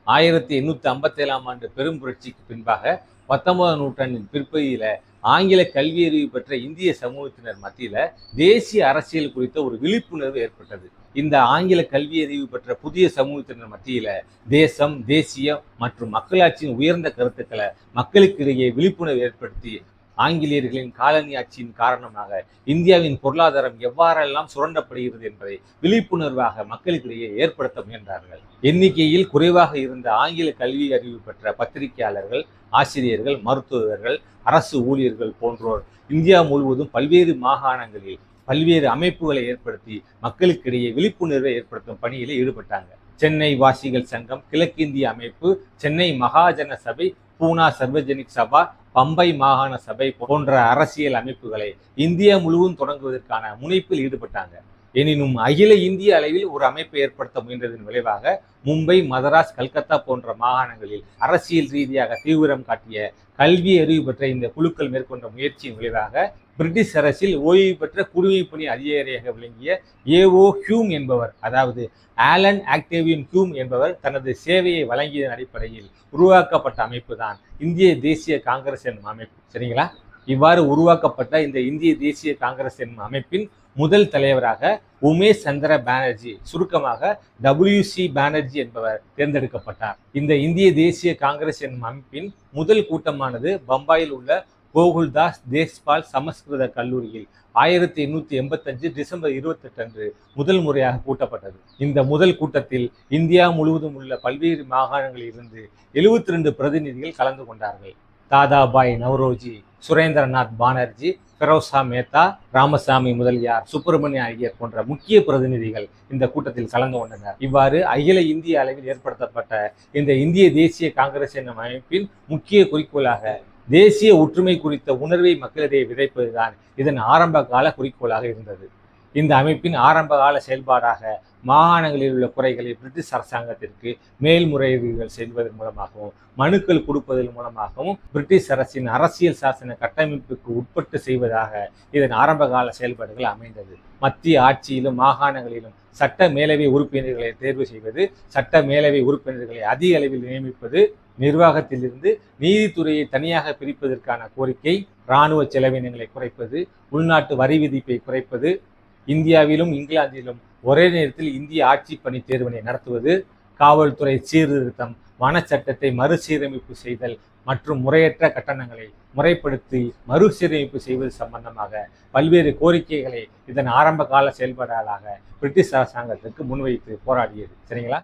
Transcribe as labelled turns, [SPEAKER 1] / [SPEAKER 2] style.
[SPEAKER 1] 1857ஆம் ஆண்டு பெரும் புரட்சிக்கு பின்பாக 19ஆம் நூற்றாண்டின் பிற்பகுதியில ஆங்கில கல்வி அறிவு பெற்ற இந்திய சமூகத்தினர் மத்தியில தேசிய அரசியல் குறித்த ஒரு விழிப்புணர்வு ஏற்பட்டது. இந்த ஆங்கில கல்வி அறிவு பெற்ற புதிய சமூகத்தினர் மத்தியில தேசம், தேசியம் மற்றும் மக்களாட்சியின் உயர்ந்த கருத்துக்களை மக்களுக்கிடையே விழிப்புணர்வு ஏற்படுத்தி ஆங்கிலேயர்களின் காலனி ஆட்சியின் காரணமாக இந்தியாவின் பொருளாதாரம் எவ்வாறெல்லாம் சுரண்டப்படுகிறது என்பதை விழிப்புணர்வாக மக்களுக்கிடையே ஏற்படுத்த முயன்றார்கள். எண்ணிக்கையில் குறைவாக இருந்த ஆங்கில கல்வி அறிவு பெற்ற பத்திரிகையாளர்கள், ஆசிரியர்கள், மருத்துவர்கள், அரசு ஊழியர்கள் போன்றோர் இந்தியா முழுவதும் பல்வேறு மாகாணங்களில் பல்வேறு அமைப்புகளை ஏற்படுத்தி மக்களுக்கிடையே விழிப்புணர்வை ஏற்படுத்தும் பணியில் ஈடுபட்டாங்க. சென்னை வாசிகள் சங்கம், கிழக்கிந்திய அமைப்பு, சென்னை மகாஜன சபை, பூனா சர்வஜனிக் சபா, பம்பை மாகாண சபை போன்ற அரசியல் அமைப்புகளை இந்தியா முழுவதும் தொடங்குவதற்கான முனைப்பில் ஈடுபட்டாங்க. எனினும் அகில இந்திய அளவில் ஒரு அமைப்பை ஏற்படுத்த முயன்றதன் விளைவாக மும்பை, மதராஸ், கல்கத்தா போன்ற மாகாணங்களில் அரசியல் ரீதியாக தீவிரம் காட்டிய கல்வி அறிவு பெற்ற இந்த குழுக்கள் மேற்கொண்ட முயற்சியின் விளைவாக பிரிட்டிஷ் அரசில் ஓய்வு பெற்ற குடிமைப்பணி அதிகாரியாக விளங்கிய ஏஓ ஹியூம் என்பவர், அதாவது ஆலன் ஆக்டேவியன் ஹியூம் என்பவர் தனது சேவையை வழங்கியதன் அடிப்படையில் உருவாக்கப்பட்ட அமைப்பு தான் இந்திய தேசிய காங்கிரஸ் என்னும் அமைப்பு. சரிங்களா? இவ்வாறு உருவாக்கப்பட்ட இந்த இந்திய தேசிய காங்கிரஸ் என்னும் அமைப்பின் முதல் தலைவராக உமேஷ் சந்திர பானர்ஜி, சுருக்கமாக WC பானர்ஜி என்பவர் தேர்ந்தெடுக்கப்பட்டார். இந்த இந்திய தேசிய காங்கிரஸ் என்னும் அமைப்பின் முதல் கூட்டமானது பம்பாயில் உள்ள கோகுல்தாஸ் தேஷ்பால் சமஸ்கிருத கல்லூரியில் 1885 டிசம்பர் 28 அன்று முதல் முறையாக கூட்டப்பட்டது. இந்த முதல் கூட்டத்தில் இந்தியா முழுவதும் உள்ள பல்வேறு மாகாணங்களில் இருந்து 72 பிரதிநிதிகள் கலந்து கொண்டார்கள். தாதாபாய் நவ்ரோஜி, சுரேந்திரநாத் பானர்ஜி, ஃபெரோசா மேத்தா, ராமசாமி முதலியார், சுப்பிரமணிய ஐயர் போன்ற முக்கிய பிரதிநிதிகள் இந்த கூட்டத்தில் கலந்து கொண்டனர். இவ்வாறு அகில இந்திய அளவில் ஏற்படுத்தப்பட்ட இந்த இந்திய தேசிய காங்கிரஸ் என்னும் அமைப்பின் முக்கிய குறிக்கோளாக தேசிய ஒற்றுமை குறித்த உணர்வை மக்களிடையே விதைப்பதுதான் இதன் ஆரம்ப கால குறிக்கோளாக இருந்தது. இந்த அமைப்பின் ஆரம்ப கால செயல்பாடாக மாகாணங்களில் உள்ள குறைகளை பிரிட்டிஷ் அரசாங்கத்திற்கு மேல்முறையீடுகள் செய்வதன் மூலமாகவும் மனுக்கள் கொடுப்பதன் மூலமாகவும் பிரிட்டிஷ் அரசின் அரசியல் சாசன கட்டமைப்புக்கு உட்பட்டு செய்வதாக இதன் ஆரம்ப கால செயல்பாடுகள் அமைந்தது. மத்திய ஆட்சியிலும் மாகாணங்களிலும் சட்ட மேலவை உறுப்பினர்களை தேர்வு செய்வது, சட்ட மேலவை உறுப்பினர்களை அதிக அளவில் நியமிப்பது, நிர்வாகத்திலிருந்து நீதித்துறையை தனியாக பிரிப்பதற்கான கோரிக்கை, இராணுவ செலவினங்களை குறைப்பது, உள்நாட்டு வரி விதிப்பை குறைப்பது, இந்தியாவிலும் இங்கிலாந்திலும் ஒரே நேரத்தில் இந்திய ஆட்சி பணி தேர்வினை நடத்துவது, காவல்துறை சீர்திருத்தம், வனச்சட்டத்தை மறுசீரமைப்பு செய்தல் மற்றும் முறையற்ற கட்டணங்களை முறைப்படுத்தி மறுசீரமைப்பு செய்வது சம்பந்தமாக பல்வேறு கோரிக்கைகளை இதன் ஆரம்ப கால செயல்பாடுகளாக பிரிட்டிஷ் அரசாங்கத்திற்கு முன்வைத்து போராடியது. சரிங்களா?